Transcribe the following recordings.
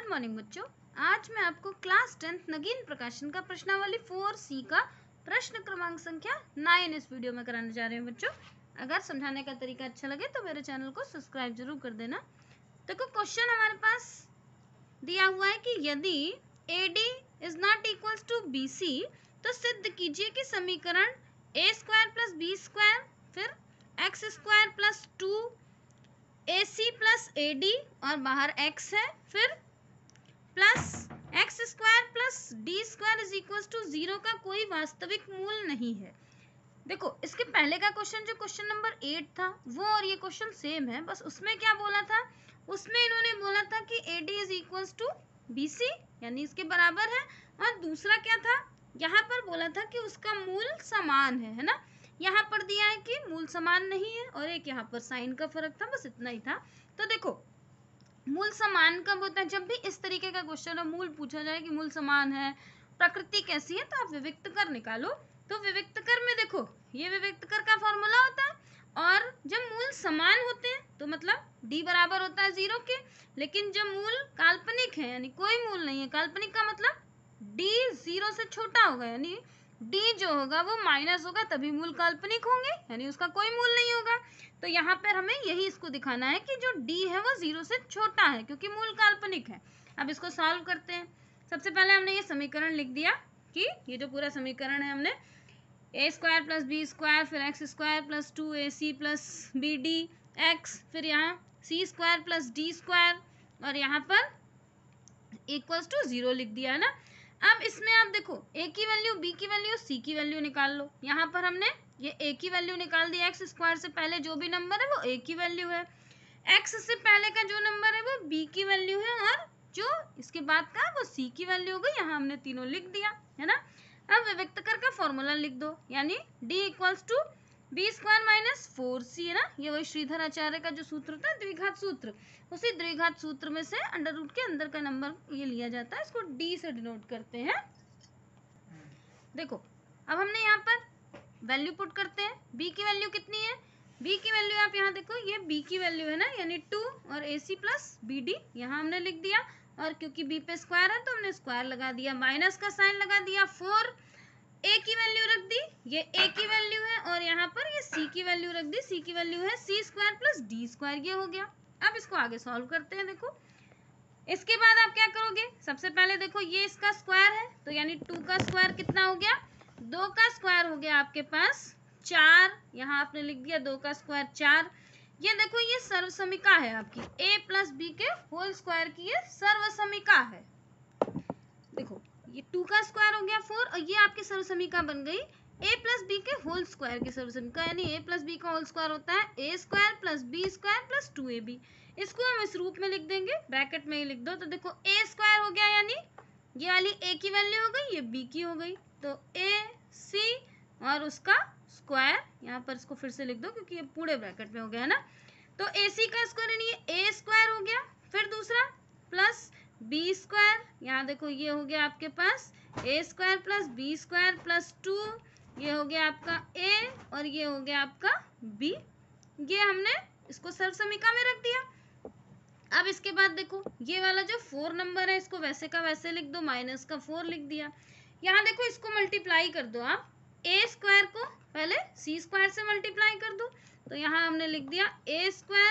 Good morning बच्चों। आज मैं आपको क्लास 10th नगीन प्रकाशन का प्रश्नावली 4C का प्रश्न क्रमांक संख्या 9 इस वीडियो में कराने जा रहे हैं बच्चों। अगर समझाने का तरीका अच्छा लगे तो मेरे चैनल को सब्सक्राइब जरूर कर देना। देखो क्वेश्चन हमारे पास दिया हुआ है कि यदि AD is not equals to BC तो सिद्ध कीजिए कि समीकरण A² प्लस B² फिर X² plus 2 AC plus AD और बाहर X है, फिर plus X² plus D² is equal to 0 का कोई वास्तविक मूल नहीं है। देखो इसके पहले का क्वेश्चन जो क्वेश्चन नंबर 8 था वो और ये क्वेश्चन सेम है, बस उसमें क्या बोला था, उसमें इन्होंने बोला था कि AD is equal to BC यानी इसके बराबर है, और दूसरा क्या था, यहाँ पर बोला था कि उसका मूल समान है ना। यहाँ पर दिया है कि मूल समान नहीं है और एक यहाँ पर साइन का फर्क था, बस इतना ही था। तो देखो मूल समान कब होता है, जब भी इस तरीके का क्वेश्चन और मूल पूछा जाए कि मूल समान है, प्रकृति कैसी है, तो आप विविक्त कर निकालो। तो विविक्त कर में देखो ये विविक्त कर का फॉर्मूला होता है, और जब मूल समान होते हैं तो मतलब D बराबर होता है 0 के, लेकिन जब मूल काल्पनिक है यानी कोई मूल नहीं है, काल्पनिक का मतलब D 0 से छोटा होगा, यानी D जो होगा वो माइनस होगा, तभी मूल काल्पनिक होंगे, यानी उसका कोई मूल नहीं होगा। तो यहाँ पर हमें यही इसको दिखाना है कि जो D है वो 0 से छोटा है क्योंकि मूल काल्पनिक है। अब इसको सॉल्व करते हैं। सबसे पहले हमने ये समीकरण लिख दिया कि ये जो पूरा समीकरण है हमने A² प्लस B² फिर X² plus 2AC plus BD X, फिर यहाँ C² प्लस D² और यहाँ पर इक्वल्स टू 0 लिख दिया है ना। अब इसमें आप देखो A की वैल्यू, B की वैल्यू, C की वैल्यू निकाल लो। यहाँ पर हमने ये A की वैल्यू निकाल दी, X² से पहले जो भी नंबर है वो A की वैल्यू है, X से पहले का जो नंबर है वो B की वैल्यू है, और जो इसके बाद का वो C की वैल्यू हो गई। यहाँ हमने तीनों लिख दिया है ना। अब विविक्त कर का फॉर्मूला लिख दो, यानी D equals to B² minus 4C है ना। ये वही श्रीधर आचार्य का जो सूत्र होता है द्विघात सूत्र, उसी द्विघात सूत्र में से अंडर रूट के अंदर का नंबर ये लिया जाता है, इसको D से डिनोट करते हैं। देखो अब हमने यहाँ पर वैल्यू पुट करते हैं। B की वैल्यू कितनी है, B की वैल्यू आप यहाँ देखो ये B की वैल्यू है ना, यानी 2 और AC प्लस BD यहाँ हमने लिख दिया, और क्योंकि B पे स्क्वायर है तो हमने स्क्वायर लगा दिया, माइनस का साइन लगा दिया, 4 A की वैल्यू रख दी, ये A की वैल्यू है, और यहाँ पर ये C की वैल्यू रख दी, C की वैल्यू है C² प्लस D², ये हो गया। अब इसको आगे सॉल्व करते हैं। देखो इसके बाद आप क्या करोगे, सबसे पहले देखो ये इसका स्क्वायर है तो यानी 2 का स्क्वायर कितना हो गया, 2 का स्क्वायर हो गया आपके पास 4, यहाँ आपने लिख दिया 2 का स्क्वायर 4। ये देखो ये सर्वसमिका है आपकी A प्लस B के होल स्क्वायर की, ये सर्वसमिका है। देखो ये 2 का स्क्वायर हो गया 4 और ये आपकी सर्वसमिका बन गई A प्लस B के होल स्क्वायर की सर्वसमिका, यानी A प्लस B का होल स्क्वायर होता है A² plus B² plus 2AB। इसको हम इस रूप में लिख देंगे, ब्रैकेट में ही लिख दो। तो देखो A² हो गया, यानी ये वाली A की वैल्यू हो गई, ये B की हो गई, तो AC और उसका स्क्वायर, यहाँ पर इसको फिर से लिख दो क्योंकि ये पूरे ब्रैकेट में हो गया है ना। तो AC का स्क्वायर यानी ये A² हो गया, फिर दूसरा प्लस B², यहाँ देखो ये हो गया आपके पास A² प्लस B² प्लस 2, ये हो गया आपका A और ये हो गया आपका B। ये हमने इसको सर्वसमिका में रख दिया। अब इसके बाद देखो ये वाला जो 4 नंबर है इसको वैसे का वैसे लिख दो, माइनस का 4 लिख दिया। यहाँ देखो इसको मल्टीप्लाई कर दो आप, A² को पहले C² से मल्टीप्लाई कर दो, तो यहाँ हमने लिख दिया A²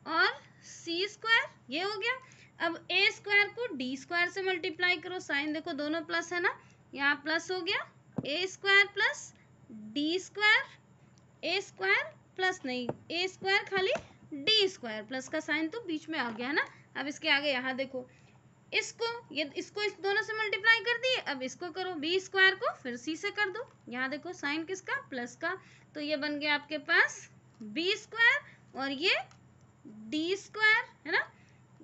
और C², ये हो गया। अब A² को D² से मल्टीप्लाई करो, साइन देखो दोनों प्लस है ना, यहाँ प्लस हो गया A² plus D² A² plus नहीं A² खाली D² प्लस का साइन तो बीच में आ गया है ना। अब इसके आगे यहाँ देखो इसको इस दोनों से मल्टीप्लाई कर दिए, अब इसको करो B² को फिर C से कर दो, यहाँ देखो साइन किसका, प्लस का, तो ये बन गया आपके पास B² और ये D² है ना,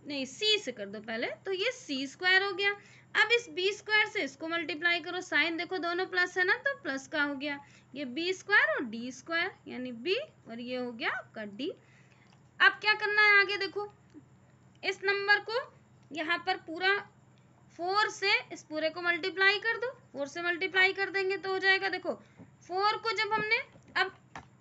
नहीं C से कर दो पहले, तो ये C² हो गया। अब इस B² से इसको मल्टीप्लाई करो, साइन देखो दोनों प्लस है ना तो प्लस का हो गया, ये B² और D² यानी B और ये हो गया आपका D। अब क्या करना है आगे देखो, इस नंबर को यहाँ पर पूरा 4 से इस पूरे को मल्टीप्लाई कर दो, 4 से मल्टीप्लाई कर देंगे तो हो जाएगा। देखो 4 को जब हमने अब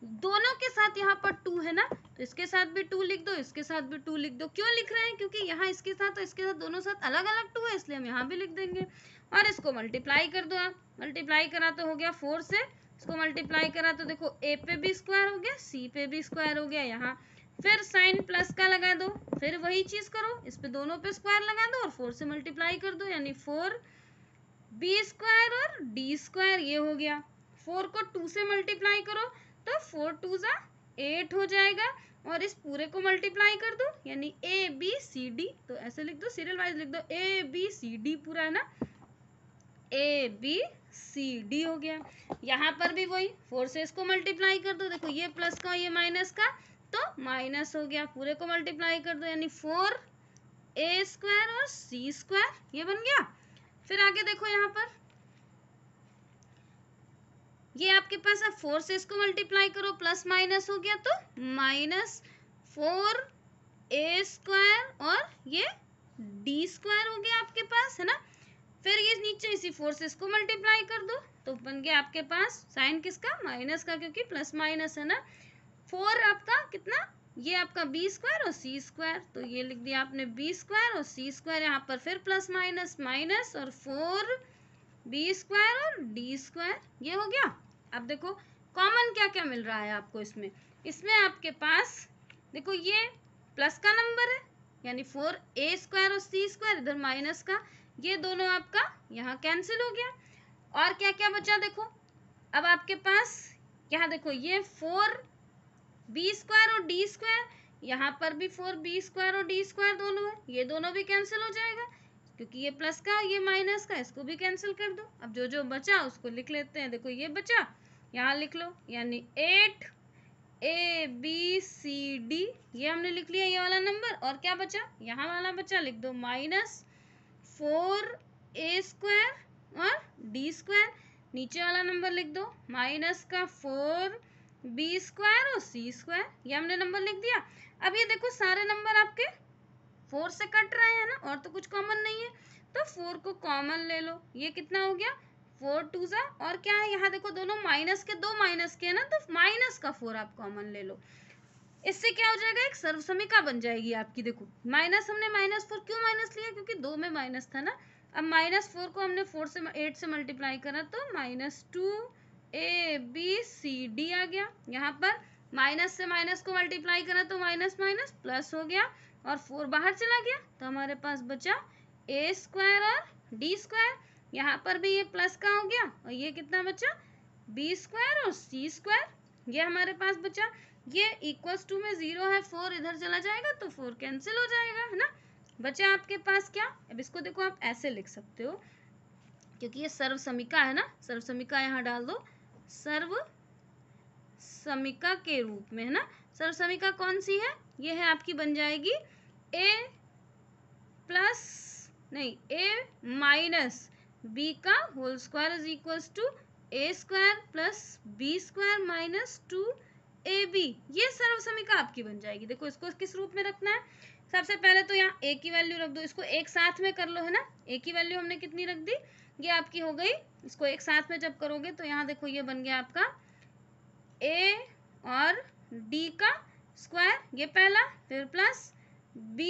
दोनों के साथ यहाँ पर 2 है ना, तो इसके साथ भी 2 लिख दो, इसके साथ भी 2 लिख दो। क्यों लिख रहे हैं? क्योंकि यहाँ इसके साथ और इसके साथ दोनों साथ अलग अलग 2 है, इसलिए हम यहाँ भी लिख देंगे। और इसको मल्टीप्लाई कर दो आप, मल्टीप्लाई करा तो हो गया 4 से, इसको मल्टीप्लाई करा तो देखो a पे भी स्क्वायर हो गया, c पे भी स्क्वायर हो गया। यहाँ फिर साइन प्लस का लगा दो, फिर वही चीज करो, इस पे दोनों पे स्क्वायर लगा दो और 4 से मल्टीप्लाई कर दो, यानी 4b स्क्वायर और d स्क्वायर, ये हो गया। 4 को 2 से मल्टीप्लाई करो तो 4 2 जा 8 हो जाएगा, और इस पूरे को मल्टीप्लाई कर दो, यानी ए बी सी डी। तो ऐसे लिख दो, सीरियल वाइज लिख दो, ए बी सी डी पूरा है ना, ए बी सी डी हो गया। यहाँ पर भी वही 4 से इसको मल्टीप्लाई कर दो, देखो ये प्लस का ये माइनस का, तो माइनस हो गया, पूरे को मल्टीप्लाई कर दो, यानी 4a स्क्वायर और c स्क्वायर, ये बन गया। फिर आगे देखो यहाँ पर ये आपके पास अब 4 से इसको मल्टीप्लाई करो, प्लस माइनस हो गया, तो माइनस 4a स्क्वायर और ये d स्क्वायर हो गया आपके पास, है ना। फिर ये नीचे इसी 4 से इसको मल्टीप्लाई कर दो, तो बन गया आपके पास साइन किसका? माइनस का, क्योंकि प्लस माइनस है ना। 4 आपका कितना? ये आपका b स्क्वायर और c स्क्वायर, तो ये लिख दिया आपने b स्क्वायर और c स्क्वायर। यहाँ पर फिर प्लस माइनस माइनस और 4b स्क्वायर और d स्क्वायर, ये हो गया। अब देखो कॉमन क्या क्या मिल रहा है आपको इसमें। इसमें आपके पास देखो ये प्लस का नंबर है, यानी 4a स्क्वायर और c स्क्वायर, इधर माइनस का, ये दोनों आपका यहाँ कैंसिल हो गया। और क्या क्या बचा देखो, अब आपके पास यहाँ देखो ये 4b स्क्वायर और d स्क्वायर, यहाँ पर भी 4b स्क्वायर और d स्क्वायर दोनों है, ये दोनों भी कैंसिल हो जाएगा, क्योंकि ये प्लस का ये माइनस का, इसको भी कैंसिल कर दो। अब जो जो बचा उसको लिख लेते हैं, देखो ये बचा, यहाँ लिख लो, यानी 8abcd, ये हमने लिख लिया ये वाला नंबर। और क्या बचा? यहाँ वाला बचा, लिख दो माइनस 4a स्क्वायर और d स्क्वायर, नीचे वाला नंबर लिख दो माइनस का 4b स्क्वायर और c स्क्वायर, ये हमने नंबर लिख दिया। अब ये देखो सारे नंबर आपके 4 से कट रहे हैं ना, और तो कुछ कॉमन नहीं है, तो 4 को कॉमन ले लो, ये कितना हो गया? 4 2 जा, और क्या है यहाँ देखो दोनों माइनस के, दो माइनस के है ना, तो माइनस का 4 आप कॉमन ले लो। इससे क्या हो जाएगा? एक सर्वसमिका बन जाएगी आपकी। देखो माइनस, हमने माइनस 4 क्यों माइनस लिया? क्योंकि 2 में माइनस था ना। अब माइनस 4 को हमने 4 से 8 से मल्टीप्लाई करा, तो माइनस 2abcd आ गया। यहाँ पर माइनस से माइनस को मल्टीप्लाई करा तो माइनस माइनस प्लस हो गया, और 4 बाहर चला गया, तो हमारे पास बचा a स्क्वायर और d स्क्वायर। यहाँ पर भी ये प्लस का हो गया, और ये कितना बचा? b स्क्वायर और c स्क्वायर, ये हमारे पास बचा। ये इक्वल्स टू में 0 है, 4 इधर चला जाएगा तो 4 कैंसिल हो जाएगा, है ना। बचा आपके पास क्या? अब इसको देखो आप ऐसे लिख सकते हो, क्योंकि ये सर्वसमिका है ना, सर्वसमिका यहाँ डाल दो, सर्वसमिका के रूप में, है ना। सर्वसमिका कौन सी है? ये है आपकी, बन जाएगी a माइनस b का whole square is equals to a square plus b square minus 2ab, ये सर्वसमिका आपकी बन जाएगी। देखो इसको किस रूप में रखना है? सबसे पहले तो यहाँ a की वैल्यू रख दो, इसको एक साथ में कर लो, है ना। a की वैल्यू हमने कितनी रख दी? ये आपकी हो गई, इसको एक साथ में जब करोगे तो यहाँ देखो ये बन गया आपका a और d का स्क्वायर, ये पहला, फिर प्लस b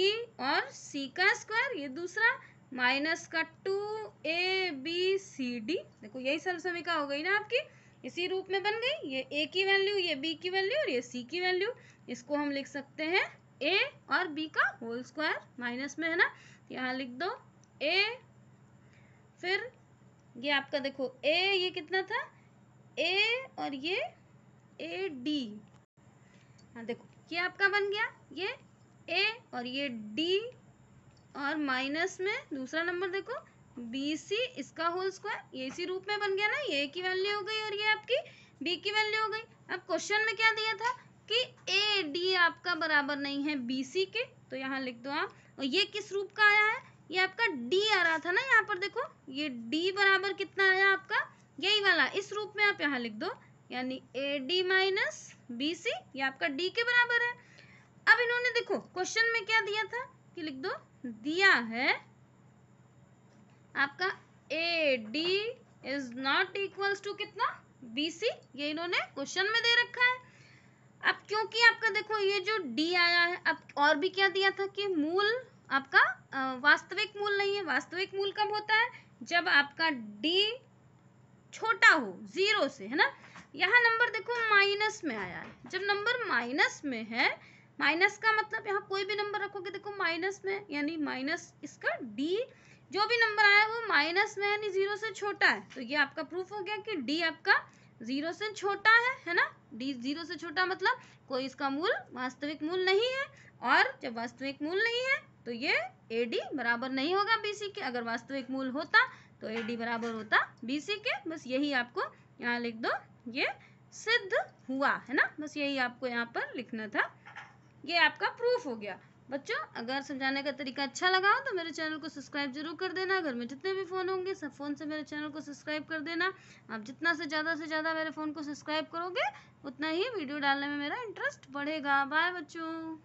और c का स्क्वायर, ये दूसरा, माइनस का 2abcd। देखो यही सर्वसमिका हो गई ना आपकी, इसी रूप में बन गई। ये a की वैल्यू, ये b की वैल्यू और ये c की वैल्यू, इसको हम लिख सकते हैं a और b का होल स्क्वायर, माइनस में है ना, यहाँ लिख दो a, फिर ये आपका देखो a, ये कितना था? a और ये ad, हाँ देखो ये आपका बन गया, ये a और ये d, और माइनस में दूसरा नंबर देखो bc, इसका होल स्क्वायर, ये इसी रूप में बन गया ना। ये a की वैल्यू हो गई और ये आपकी b की वैल्यू हो गई। अब क्वेश्चन में क्या दिया था कि ad आपका बराबर नहीं है bc के, तो यहाँ लिख दो आप। और ये किस रूप का आया है? ये आपका d आ रहा था ना, यहाँ पर देखो ये d बराबर कितना आया आपका? यही वाला, इस रूप में आप यहाँ लिख दो, यानी ad माइनस bc, ये आपका d के बराबर है। अब इन्होंने देखो क्वेश्चन में क्या दिया था कि लिख दो, दिया है आपका AD is not equals to कितना? BC, ये इन्होंने क्वेश्चन में दे रखा है। अब क्योंकि आपका देखो ये जो डी आया है, अब और भी क्या दिया था कि मूल आपका वास्तविक मूल नहीं है। वास्तविक मूल कब होता है? जब आपका डी छोटा हो 0 से, है ना। यहाँ नंबर देखो माइनस में आया है। जब नंबर माइनस में है, माइनस का मतलब यहाँ कोई भी नंबर रखोगे देखो माइनस में, यानी माइनस इसका डी जो भी नंबर आया वो माइनस में यानी 0 से छोटा है। तो ये आपका प्रूफ हो गया कि डी आपका 0 से छोटा है ना। डी 0 से छोटा मतलब कोई इसका मूल वास्तविक मूल नहीं है, और जब वास्तविक मूल नहीं है तो ये ए डी बराबर नहीं होगा बी सी के। अगर वास्तविक मूल होता तो ए डी बराबर होता बी सी के। बस यही आपको यहाँ लिख दो, ये सिद्ध हुआ, है ना। बस यही आपको यहाँ पर लिखना था। ये आपका प्रूफ हो गया। बच्चों अगर समझाने का तरीका अच्छा लगा हो तो मेरे चैनल को सब्सक्राइब जरूर कर देना। घर में जितने भी फ़ोन होंगे सब फ़ोन से मेरे चैनल को सब्सक्राइब कर देना। आप जितना से ज़्यादा मेरे फ़ोन को सब्सक्राइब करोगे उतना ही वीडियो डालने में मेरा इंटरेस्ट बढ़ेगा। बाय बच्चों।